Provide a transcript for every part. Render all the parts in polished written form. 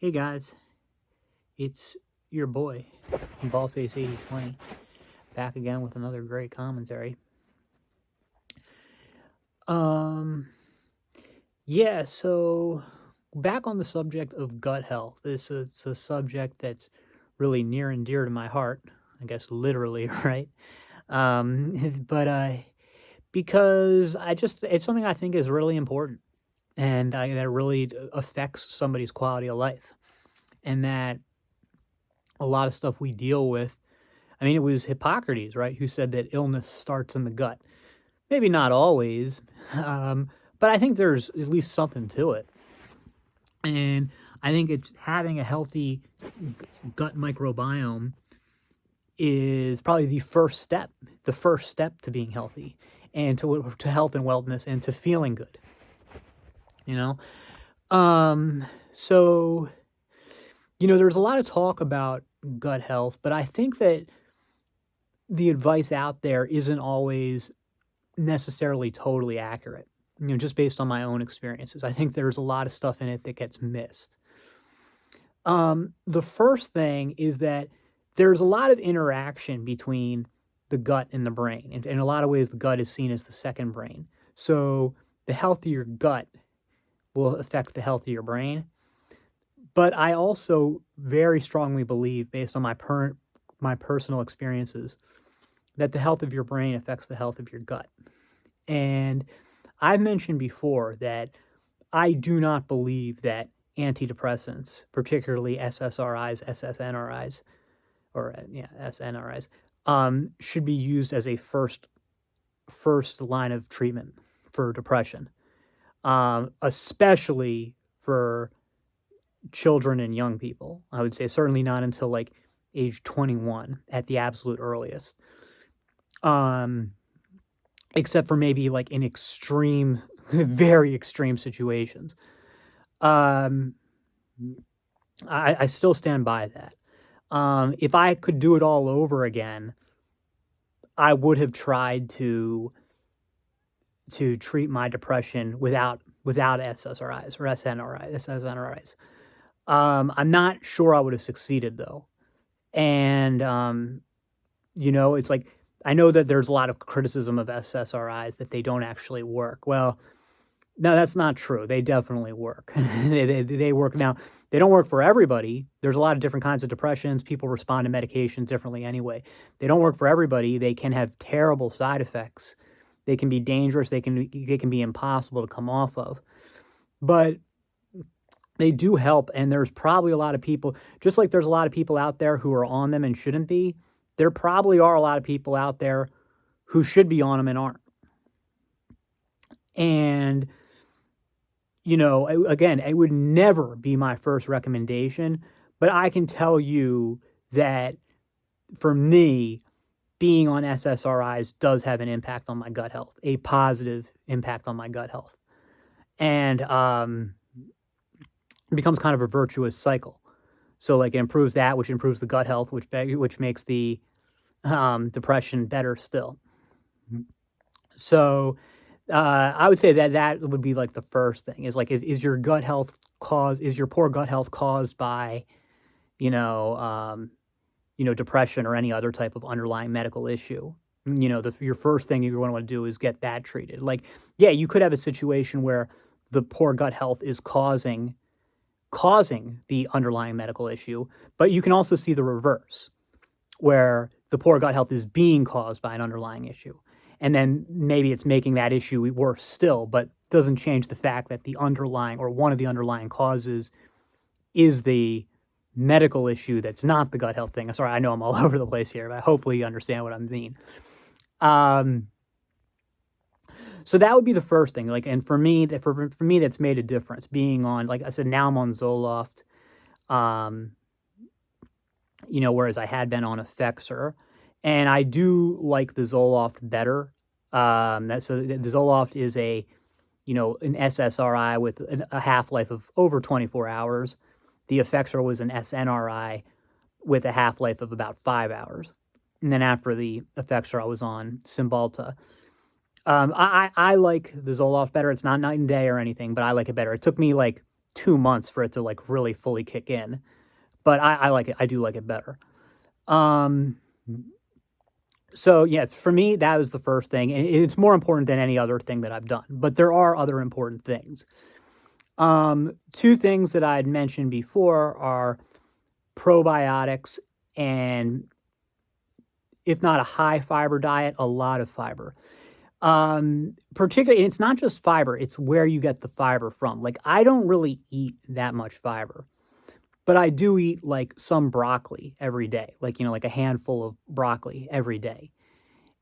Hey guys, it's your boy, Ballface8020, back again with another great commentary. Um, yeah, so back on the subject of gut health. It's a subject that's really near and dear to my heart, I guess literally, right? But because it's something I think is really important and that really affects somebody's quality of life, and that a lot of stuff we deal with. I mean, it was Hippocrates, right, who said that illness starts in the gut. Maybe not always, um, but I think there's at least something to it. And I think it's having a healthy gut microbiome is probably the first step to being healthy and to health and wellness and to feeling good. You know, so there's a lot of talk about gut health, but I think that the advice out there isn't always necessarily totally accurate, just based on my own experiences. I think there's a lot of stuff in it that gets missed. The first thing is that there's a lot of interaction between the gut and the brain. And in a lot of ways, the gut is seen as the second brain. So the healthier gut will affect the healthier brain. But I also very strongly believe, based on my personal experiences, that the health of your brain affects the health of your gut. And I've mentioned before that I do not believe that antidepressants, particularly SSRIs, SSNRIs, or SNRIs, should be used as a first line of treatment for depression, especially for children and young people. I would say certainly not until like age 21 at the absolute earliest. Except for maybe like in extreme, very extreme situations. Um, I still stand by that. If I could do it all over again, I would have tried to treat my depression without SSRIs or SNRIs. I'm not sure I would have succeeded though, and it's like I know that there's a lot of criticism of SSRIs that they don't actually work. Well, no, that's not true. They definitely work. They work. Now, they don't work for everybody. There's a lot of different kinds of depressions. People respond to medications differently anyway. They don't work for everybody. They can have terrible side effects. They can be dangerous. They can be impossible to come off of. But they do help, and there's probably a lot of people, just like there's a lot of people out there who are on them and shouldn't be, there probably are a lot of people out there who should be on them and aren't. And again, it would never be my first recommendation, but I can tell you that for me, being on SSRIs does have an impact on my gut health, a positive impact on my gut health. And it becomes kind of a virtuous cycle. So like it improves that, which improves the gut health, which makes the depression better still. So I would say that would be like the first thing is like, is your poor gut health caused by, depression or any other type of underlying medical issue? Your first thing you're going to want to do is get that treated. Like, yeah, you could have a situation where the poor gut health is causing the underlying medical issue, but you can also see the reverse, where the poor gut health is being caused by an underlying issue. And then maybe it's making that issue worse still, but doesn't change the fact that the underlying or one of the underlying causes is the medical issue that's not the gut health thing. Sorry, I know I'm all over the place here, but hopefully you understand what I mean. So that would be the first thing. Like, and for me, that's made a difference. Being on, like I said, now I'm on Zoloft. Whereas I had been on Effexor, and I do like the Zoloft better. The Zoloft is an SSRI with a half-life of over 24 hours. The Effexor was an SNRI with a half-life of about 5 hours. And then after the Effexor, I was on Cymbalta. I like the Zoloft better. It's not night and day or anything, but I like it better. It took me like 2 months for it to, like, really fully kick in, but I like it. I do like it better. Um, so, yeah, for me, that was the first thing, and it's more important than any other thing that I've done, but there are other important things. 2 things that I'd mentioned before are probiotics and, if not a high fiber diet, a lot of fiber. Particularly, and it's not just fiber, it's where you get the fiber from. Like, I don't really eat that much fiber, but I do eat, like, some broccoli every day, like, like a handful of broccoli every day.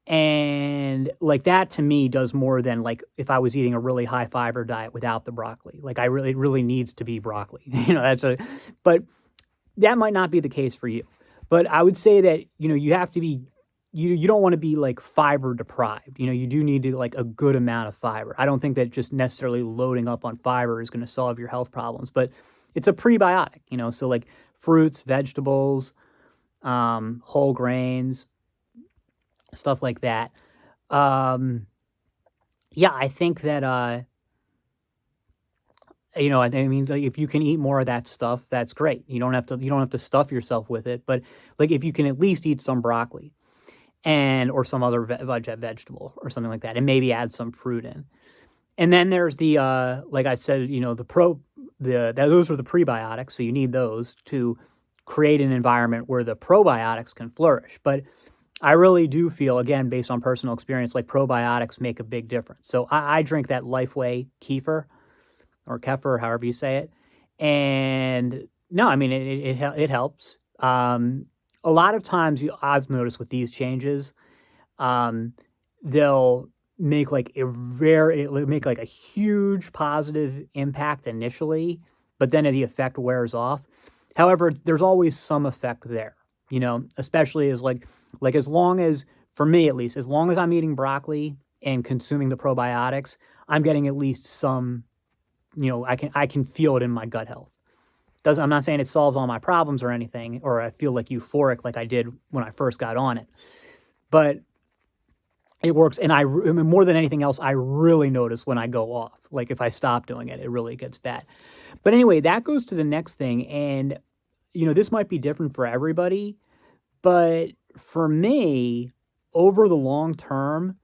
And, like, that to me does more than, like, if I was eating a really high fiber diet without the broccoli. Like, it really needs to be broccoli. But that might not be the case for you. But I would say that, you have to be, you don't want to be like fiber deprived. You do need to like a good amount of fiber. I don't think that just necessarily loading up on fiber is going to solve your health problems, but it's a prebiotic, so like fruits, vegetables, whole grains, stuff like that. Yeah, I think that, I mean, like, if you can eat more of that stuff, that's great. You don't have to stuff yourself with it, but like if you can at least eat some broccoli or some other vegetable or something like that, and maybe add some fruit in. And then there's the, like I said, those are the prebiotics, so you need those to create an environment where the probiotics can flourish. But I really do feel, again, based on personal experience, like probiotics make a big difference. So I drink that Lifeway kefir or kefir, however you say it. And no, I mean, it helps. A lot of times I've noticed with these changes, they'll make like a huge positive impact initially, but then the effect wears off. However, there's always some effect there, especially as as long as, for me at least, as long as I'm eating broccoli and consuming the probiotics, I'm getting at least some, I can feel it in my gut health. I'm not saying it solves all my problems or anything, or I feel like euphoric like I did when I first got on it, but it works. And I mean, more than anything else, I really notice when I go off. Like if I stop doing it, it really gets bad. But anyway, that goes to the next thing. And, this might be different for everybody, but for me, over the long term,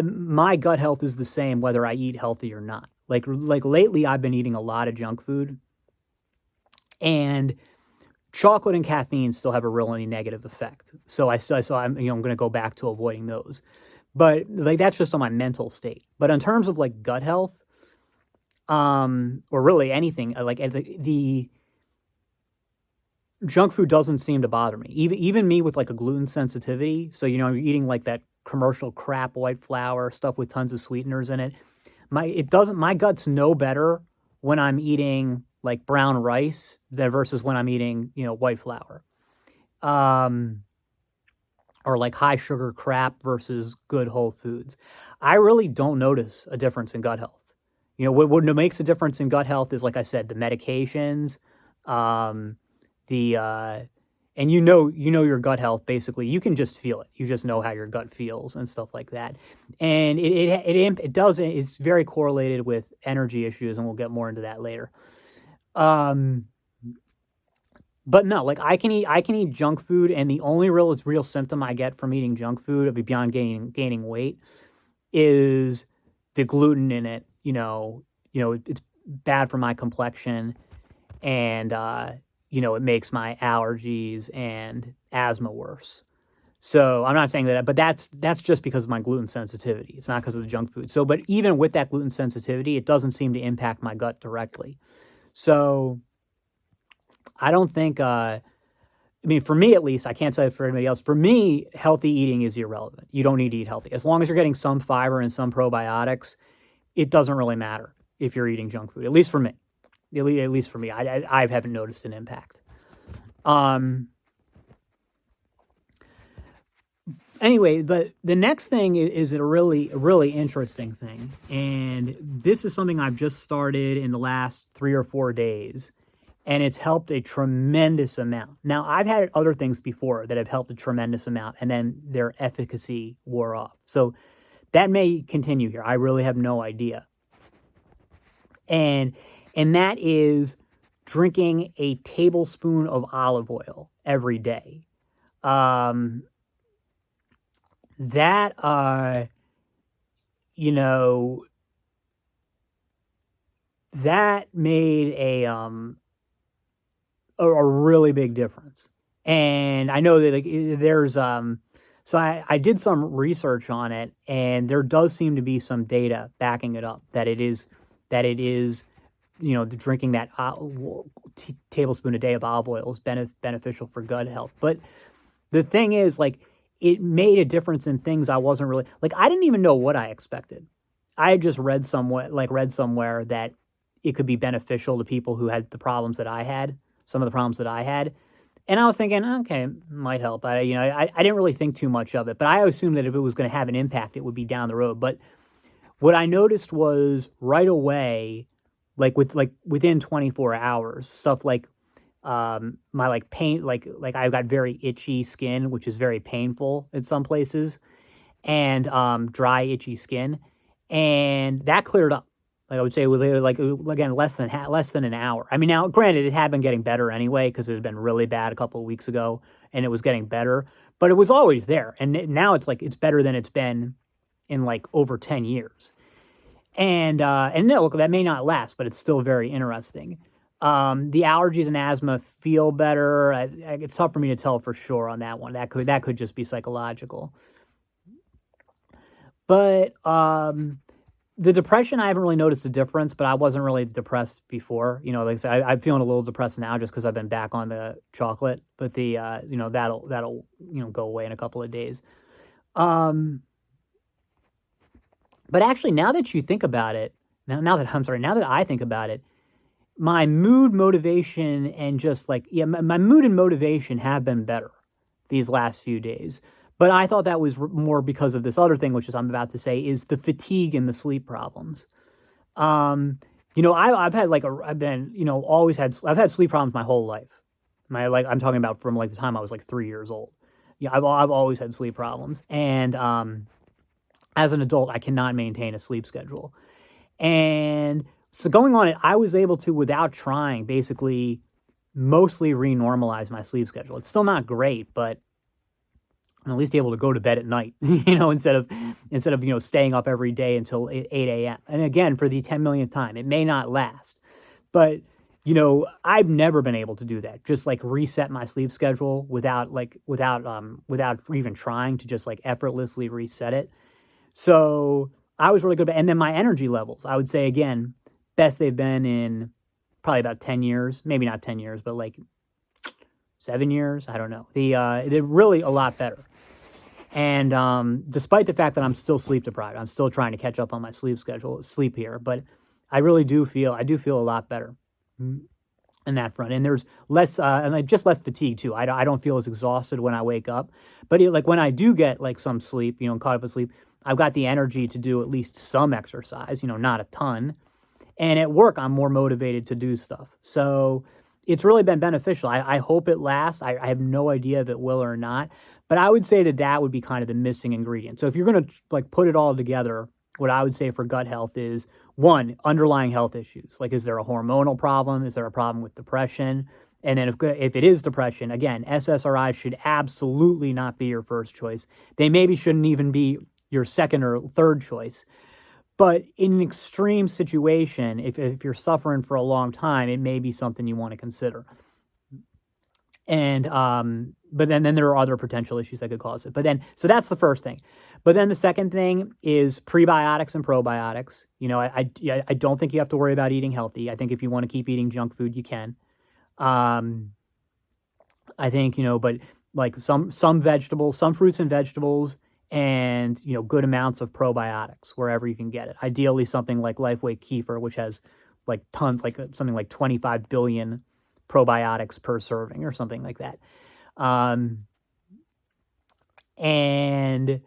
my gut health is the same whether I eat healthy or not. Like lately, I've been eating a lot of junk food, and chocolate and caffeine still have a really negative effect. So I'm going to go back to avoiding those. But like that's just on my mental state. But in terms of like gut health, or really anything, like the junk food doesn't seem to bother me. Even me with like a gluten sensitivity. So you're eating like that commercial crap white flour stuff with tons of sweeteners in it. My guts know better when I'm eating like brown rice versus when I'm eating, white flour. Or like high sugar crap versus good whole foods. I really don't notice a difference in gut health. What makes a difference in gut health is, like I said, the medications, and your gut health. Basically, you can just feel it. You just know how your gut feels and stuff like that. And it's very correlated with energy issues, and we'll get more into that later. But no, like I can eat junk food, and the only real symptom I get from eating junk food, beyond gaining weight, is the gluten in it. It's bad for my complexion, and it makes my allergies and asthma worse. So I'm not saying that, but that's just because of my gluten sensitivity. It's not because of the junk food. So, but even with that gluten sensitivity, it doesn't seem to impact my gut directly. So I don't think, for me at least, I can't say for anybody else. For me, healthy eating is irrelevant. You don't need to eat healthy. As long as you're getting some fiber and some probiotics, it doesn't really matter if you're eating junk food, at least for me. At least for me, I haven't noticed an impact. Anyway, but the next thing is a really interesting thing, and this is something I've just started in the last 3 or 4 days, and it's helped a tremendous amount. Now, I've had other things before that have helped a tremendous amount, and then their efficacy wore off. So that may continue here. I really have no idea. And and that is drinking a tablespoon of olive oil every day. Um, that, you know, that made a really big difference. And I know that like, there's so I did some research on it, and there does seem to be some data backing it up that it is drinking that tablespoon a day of olive oil is beneficial for gut health. But the thing is, like, it made a difference in things I wasn't really like. I didn't even know what I expected. I had just read somewhere that it could be beneficial to people who had the problems that I had, some of the problems that I had, and I was thinking, okay, might help. I didn't really think too much of it, but I assumed that if it was going to have an impact, it would be down the road. But what I noticed was right away, within 24 hours, stuff like my like pain, like I've got very itchy skin, which is very painful in some places, and dry itchy skin, and that cleared up. Like I would say, with like again less than an hour. I mean, now granted, it had been getting better anyway because it had been really bad a couple of weeks ago, and it was getting better, but it was always there, and now it's like it's better than it's been in like over 10 years. And no, look, that may not last, but it's still very interesting. The allergies and asthma feel better. It's tough for me to tell for sure on that one. That could just be psychological. But the depression, I haven't really noticed a difference, but I wasn't really depressed before. Like I said, I'm feeling a little depressed now just because I've been back on the chocolate. But that'll go away in a couple of days. Um, but actually, now that you think about it, now that I think about it, my mood, motivation, and just like my mood and motivation have been better these last few days. But I thought that was more because of this other thing, which is I'm about to say, is the fatigue and the sleep problems. I've had I've been, I've had sleep problems my whole life. I'm talking about from like the time I was like 3 years old. Yeah, I've always had sleep problems, and as an adult, I cannot maintain a sleep schedule. And so going on it, I was able to, without trying, basically mostly renormalize my sleep schedule. It's still not great, but I'm at least able to go to bed at night, instead of staying up every day until 8 a.m. And again, for the 10 millionth time, it may not last, but I've never been able to do that. Just like reset my sleep schedule without even trying to just like effortlessly reset it. So I was really good. And then my energy levels, I would say again, best they've been in probably about 10 years, maybe not 10 years, but like 7 years. I don't know. They're really a lot better. And despite the fact that I'm still sleep deprived, I'm still trying to catch up on my sleep here, but I do feel a lot better in that front. And there's less, just less fatigue too. I don't feel as exhausted when I wake up, but like when I do get like some sleep, caught up with sleep, I've got the energy to do at least some exercise, not a ton. And at work, I'm more motivated to do stuff. So it's really been beneficial. I hope it lasts. I have no idea if it will or not. But I would say that would be kind of the missing ingredient. So if you're going to like put it all together, what I would say for gut health is, one, underlying health issues. Like, is there a hormonal problem? Is there a problem with depression? And then if it is depression, again, SSRIs should absolutely not be your first choice. They maybe shouldn't even be your second or third choice. But in an extreme situation, if you're suffering for a long time, it may be something you want to consider. And but then there are other potential issues that could cause it. So that's the first thing. But then the second thing is prebiotics and probiotics. I don't think you have to worry about eating healthy. I think if you want to keep eating junk food, you can. I think, but like some vegetables, some fruits and vegetables, and good amounts of probiotics wherever you can get it. Ideally something like Lifeway Kefir, which has like tons, like something like 25 billion probiotics per serving or something like that. And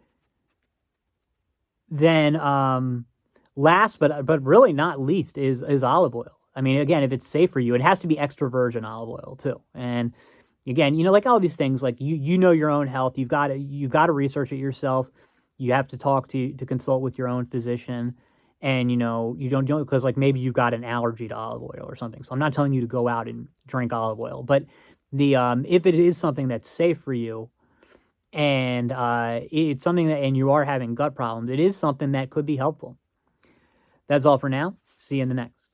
then last but really not least is olive oil. I mean, again, if it's safe for you, it has to be extra virgin olive oil too. And again, like all these things, like you know your own health. You've got to research it yourself. You have to consult with your own physician, and, you don't do it because, like, maybe you've got an allergy to olive oil or something. So I'm not telling you to go out and drink olive oil, but if it is something that's safe for you and, it's something that and you are having gut problems, it is something that could be helpful. That's all for now. See you in the next.